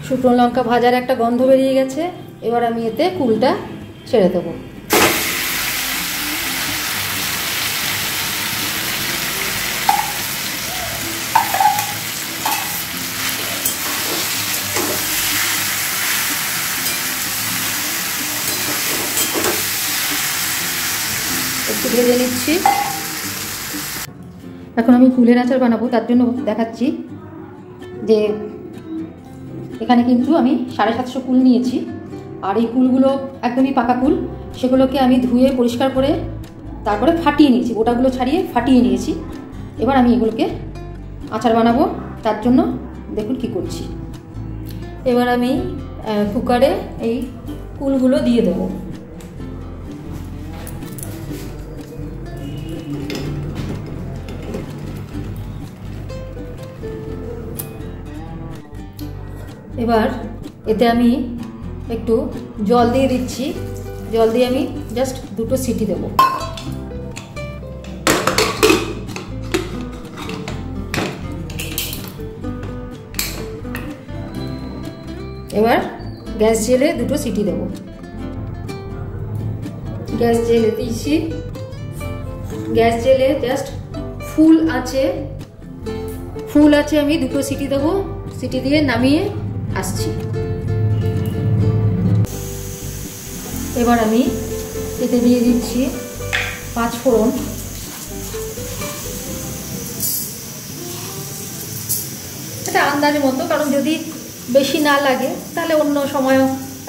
শুকনো লঙ্কা ভাজার একটা গন্ধ বেরিয়ে গেছে। এবার আমি এতে কুলটা ছেড়ে দেবো। একটু ভেজে নিচ্ছি। এখন আমি কুলের আচার বানাবো, তার জন্য দেখাচ্ছি যে এখানে কিন্তু আমি 750 কুল নিয়েছি। আর এই কুলগুলো একদমই পাকা কুল, সেগুলোকে আমি ধুয়ে পরিষ্কার করে তারপরে ফাটিয়ে নিয়েছি, গোটাগুলো ছাড়িয়ে ফাটিয়ে নিয়েছি। এবার আমি এগুলোকে আচার বানাবো, তার জন্য দেখুন কি করছি। এবার আমি কুকারে এই কুলগুলো দিয়ে দেবো। এবার এতে আমি একটু জল দিয়ে দিচ্ছি। জল দিয়ে আমি জাস্ট 2টো সিটি দেব। এবার গ্যাস জেলে 2টো সিটি দেব। গ্যাস জেলে দিয়েছি। গ্যাস জেলে জাস্ট ফুল আছে আমি 2টো সিটি দেবো। সিটি দিয়ে নামিয়ে আসছি। এবার আমি এতে দিয়ে দিচ্ছি 5 ফোড়ন। এটা আন্দাজ মতো, কারণ যদি বেশি না লাগে তাহলে অন্য সময়ও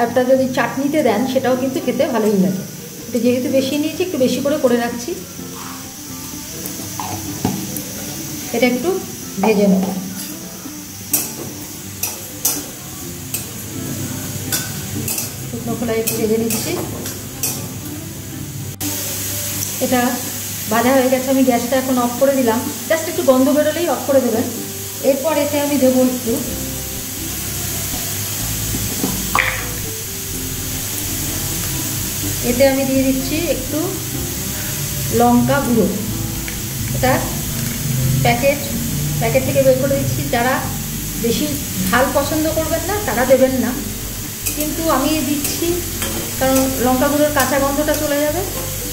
একটা যদি চাটনিতে দেন সেটাও কিন্তু খেতে ভালোই লাগে। এটা যেহেতু বেশি নিয়েছি একটু বেশি করে রাখছি। এটা একটু ভেজে নেব। শুকনো খোলায় একটু ভেজে নিচ্ছি। এটা ভাজা হয়ে গেছে, আমি গ্যাসটা এখন অফ করে দিলাম। জাস্ট একটু গন্ধ বেরোলেই অফ করে দেবেন। এরপর এতে আমি দেবো এতে আমি দিয়ে দিচ্ছি একটু লঙ্কা গুঁড়ো। এটা প্যাকেট থেকে বের করে দিচ্ছি। যারা বেশি ঝাল পছন্দ করবেন না তারা দেবেন না, কিন্তু আমি দিচ্ছি কারণ লঙ্কা গুঁড়োর কাঁচা গন্ধটা চলে যাবে।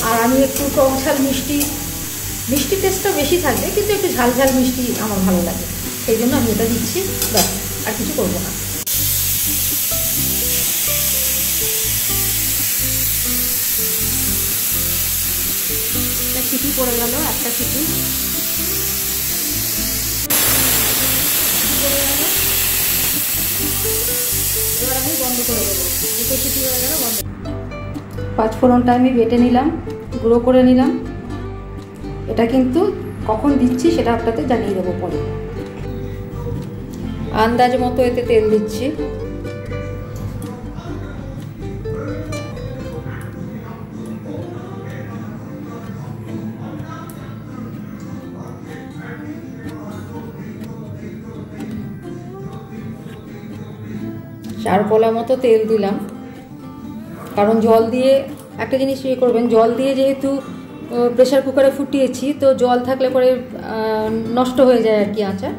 আর আমি একটু টক ঝাল মিষ্টি টেস্টটা বেশি থাকবে, কিন্তু একটু ঝাল মিষ্টি আমার ভালো লাগে, সেই জন্য আমি এটা দিচ্ছি। ব্যাস, আর কিছু করবো না। সিটি পড়ে গেল, একটা সিটি পড়ে গেল। এবার আমি বন্ধ করে দেবো। 2টো সিটি হয়ে গেল, বন্ধ। 5 ফোড়নটা আমি বেটে নিলাম, গুঁড়ো করে নিলাম। এটা কিন্তু কখন দিচ্ছি সেটা আপনাদের জানিয়ে দেবো পরে। আন্দাজ মতো এতে তেল দিচ্ছি। চারকলা মতো তেল দিলাম, কারণ জল দিয়ে একটা জিনিস ইয়ে করবেন, জল দিয়ে যেহেতু প্রেশার কুকারে ফুটিয়েছি, তো জল থাকলে পরে নষ্ট হয়ে যায় আর কি আচার।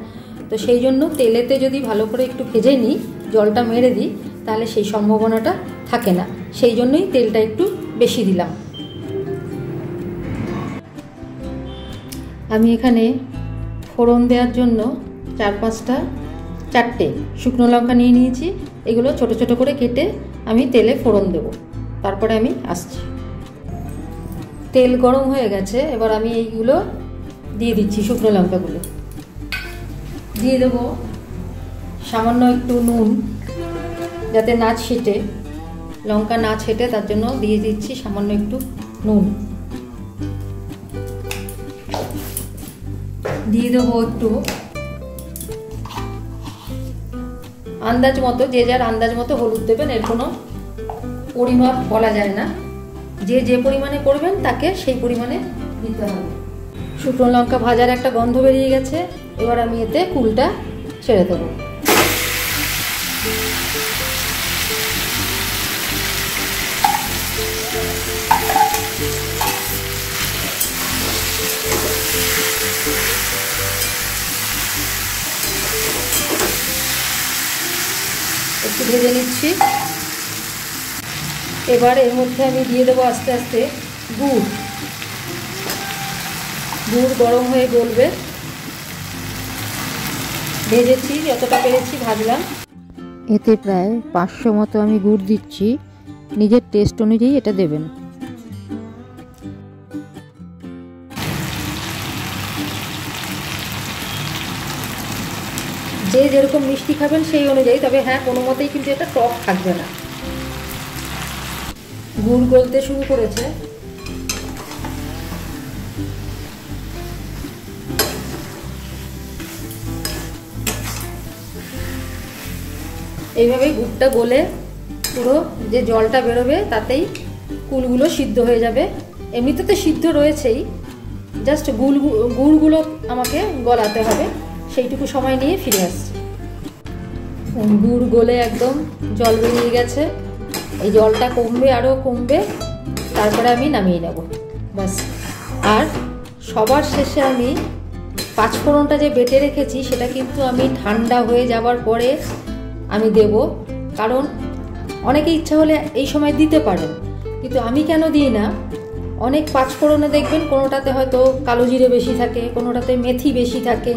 তো সেই জন্য তেলেতে যদি ভালো করে একটু ভেজে নিই, জলটা মেরে দিই, তাহলে সেই সম্ভাবনাটা থাকে না। সেই জন্যই তেলটা একটু বেশি দিলাম। আমি এখানে ফোড়ন দেওয়ার জন্য 4-5টা শুকনো লঙ্কা নিয়ে নিয়েছি। এগুলো ছোট ছোট করে কেটে আমি তেলে ফোড়ন দেব, তারপরে আমি আসছি। তেল গরম হয়ে গেছে, এবার আমি এইগুলো দিয়ে দিচ্ছি। শুকনো লঙ্কাগুলো দিয়ে দেবো। সামান্য একটু নুন, যাতে না ছেটে, লঙ্কা না ছেটে, তার জন্য দিয়ে দিচ্ছি সামান্য একটু নুন। দিয়ে দেবো একটু আন্দাজ মতো, যে যার আন্দাজ মতো হলুদ দেবেন। এর কোনো পরিমাপ বলা যায় না, যে পরিমাণে করবেন তাকে সেই পরিমাণে দিতে হবে। শুকনো লঙ্কা ভাজার একটা গন্ধ বেরিয়ে গেছে। এবার আমি এতে কুলটা ছেড়ে দেবো। একটু ভেজে নিচ্ছি। এবার এর মধ্যে আমি দিয়ে দেবো আস্তে আস্তে গুড়। গুড় গরম হয়ে গলবে। ভেজেছি, যতটা পেরেছি ভাজলাম। এতে প্রায় 500 মতো আমি গুড় দিচ্ছি, নিজের টেস্ট অনুযায়ী এটা দেবেন। যে যেরকম মিষ্টি খাবেন সেই অনুযায়ী, তবে হ্যাঁ কোনো মতেই কিন্তু এটা টক থাকবে না। গুড় গলতে শুরু করেছে। এইভাবেই গুড়টা গলে পুরো যে জলটা বেরোবে তাতেই কুলগুলো সিদ্ধ হয়ে যাবে। এমনিতে তো সিদ্ধ রয়েছেই, জাস্ট গুড়গুলো আমাকে গলাতে হবে। সেইটুকু সময় নিয়ে ফিরে আসছি। গুড় গলে একদম জল বেরিয়ে গেছে। এই জলটা কমবে, আরও কমবে, তারপরে আমি নামিয়ে নেব ব্যাস। আর সবার শেষে আমি পাঁচফোড়নটা যে বেটে রেখেছি সেটা কিন্তু আমি ঠান্ডা হয়ে যাবার পরে আমি দেব। কারণ অনেকে ইচ্ছা হলে এই সময় দিতে পারেন, কিন্তু আমি কেন দিই না, অনেক পাঁচফোড়নে দেখবেন কোনোটাতে হয়তো কালো জিরে বেশি থাকে, কোনোটাতে মেথি বেশি থাকে।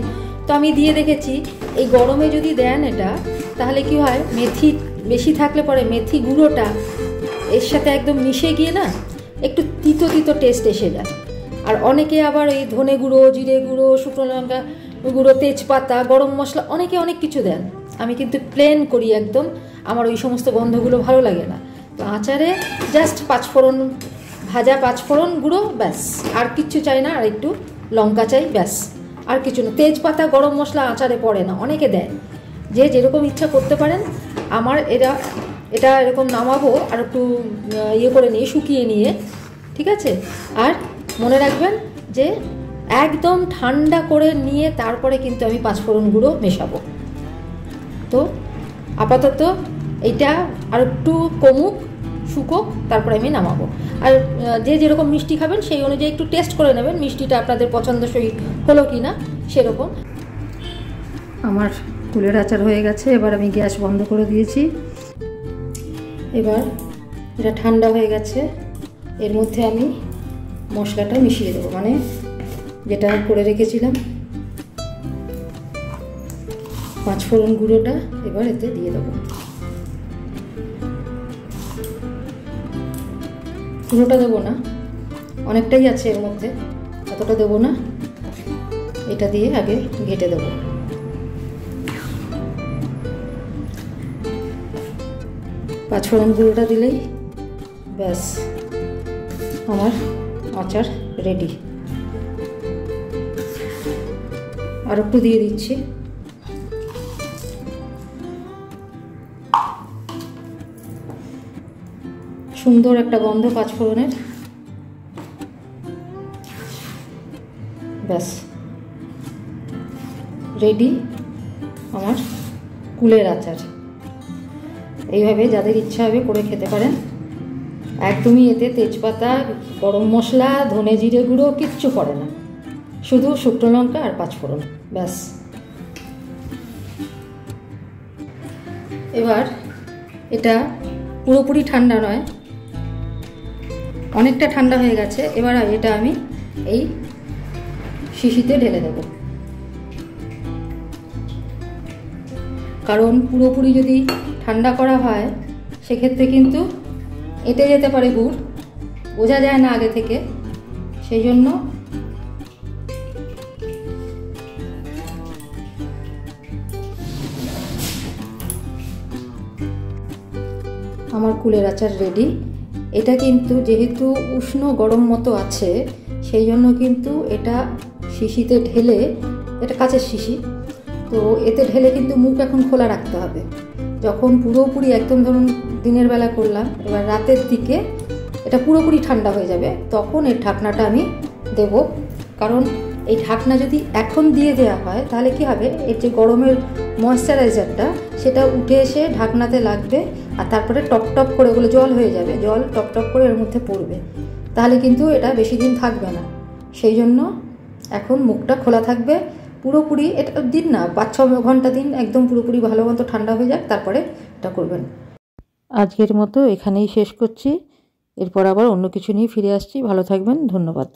তো আমি দিয়ে দেখেছি এই গরমে যদি দেন এটা, তাহলে কি হয়, মেথি বেশি থাকলে পরে মেথি গুঁড়োটা এর সাথে একদম মিশে গিয়ে না একটু তিতো তিতো টেস্ট এসে যায়। আর অনেকে আবার এই ধনে গুঁড়ো, জিরে গুঁড়ো, শুকনো লঙ্কা গুঁড়ো, তেজপাতা, গরম মশলা, অনেকে অনেক কিছু দেন। আমি কিন্তু প্লেন করি একদম, আমার ওই সমস্ত গন্ধগুলো ভালো লাগে না। তো আচারে জাস্ট পাঁচফোড়ন, ভাজা পাঁচফোড়ন গুঁড়ো ব্যাস, আর কিচ্ছু চাই না। আর একটু লঙ্কা চাই ব্যাস, আর কিছু না। তেজপাতা, গরম মশলা আচারে পড়ে না, অনেকে দেয়। যে যেরকম ইচ্ছা করতে পারেন। আমার এটা এরকম নামাবো আর একটু ইয়ে করে নিয়ে, শুকিয়ে নিয়ে, ঠিক আছে। আর মনে রাখবেন যে একদম ঠান্ডা করে নিয়ে তারপরে কিন্তু আমি পাঁচফোড়ন গুঁড়ো মেশাবো। তো আপাতত এইটা আর একটু কমুক, শুকোক, তারপরে আমি নামাবো। আর যে যেরকম মিষ্টি খাবেন সেই অনুযায়ী একটু টেস্ট করে নেবেন মিষ্টিটা আপনাদের পছন্দসই হলো কি না সেরকম। আমার কুলের আচার হয়ে গেছে। এবার আমি গ্যাস বন্ধ করে দিয়েছি। এবার এটা ঠান্ডা হয়ে গেছে। এর মধ্যে আমি মশলাটা মিশিয়ে দেবো, মানে যেটা করে রেখেছিলাম পাঁচফোড়ন গুঁড়োটা এবার এতে দিয়ে দেবো। পুরোটা দেবো না, অনেকটাই আছে এর মধ্যে, এতটা দেবো না। এটা দিয়ে আগে ঘেটে দেবো। পাঁচফোড়ন গুঁড়োটা দিলেই ব্যাস আমার আচার রেডি। আর একটু দিয়ে দিচ্ছি। সুন্দর একটা গন্ধ পাঁচফোড়নের। ব্যাস রেডি আমার কুলের আচার। এইভাবে যাদের ইচ্ছা হবে করে খেতে পারেন। একদমই এতে তেজপাতা, গরম মশলা, ধনে জিরে গুঁড়ো কিচ্ছু পড়ে না, শুধু শুকনো লঙ্কা আর পাঁচফোড়ন ব্যাস। এবার এটা পুরোপুরি ঠান্ডা নয়, অনেকটা ঠান্ডা হয়ে গেছে। এবার এটা আমি এই শিশিতে ঢেলে দেব। কারণ পুরোপুরি যদি ঠান্ডা করা হয় সেক্ষেত্রে কিন্তু এঁটে যেতে পারে গুড়, বোঝা যায় না আগে থেকে। সেই জন্য আমার কুলের আচার রেডি। এটা কিন্তু যেহেতু উষ্ণ গরম মতো আছে সেই জন্য কিন্তু এটা শিশিতে ঢেলে, এটা কাঁচের শিশি, তো এতে ঢেলে কিন্তু মুখ এখন খোলা রাখতে হবে। যখন পুরোপুরি একদম ধরুন দিনের বেলা করলাম, এবার রাতের দিকে এটা পুরোপুরি ঠান্ডা হয়ে যাবে, তখন এর ঢাকনাটা আমি দেব। কারণ এই ঢাকনা যদি এখন দিয়ে দেওয়া হয় তাহলে কি হবে, এর যে গরমের ময়েশ্চারাইজারটা সেটা উঠে এসে ঢাকনাতে লাগবে, আর তারপরে টপ টপ করে ওগুলো জল হয়ে যাবে, জল টপ টপ করে এর মধ্যে পড়বে, তাহলে কিন্তু এটা বেশি দিন থাকবে না। সেই জন্য এখন মুখটা খোলা থাকবে পুরোপুরি। এটা দিন না, 5-6 ঘন্টা দিন, একদম পুরোপুরি ভালো মতো ঠান্ডা হয়ে যাক, তারপরে চেষ্টা করবেন। আজকের মতো এখানেই শেষ করছি। এরপর আবার অন্য কিছু নিয়ে ফিরে আসছি। ভালো থাকবেন, ধন্যবাদ।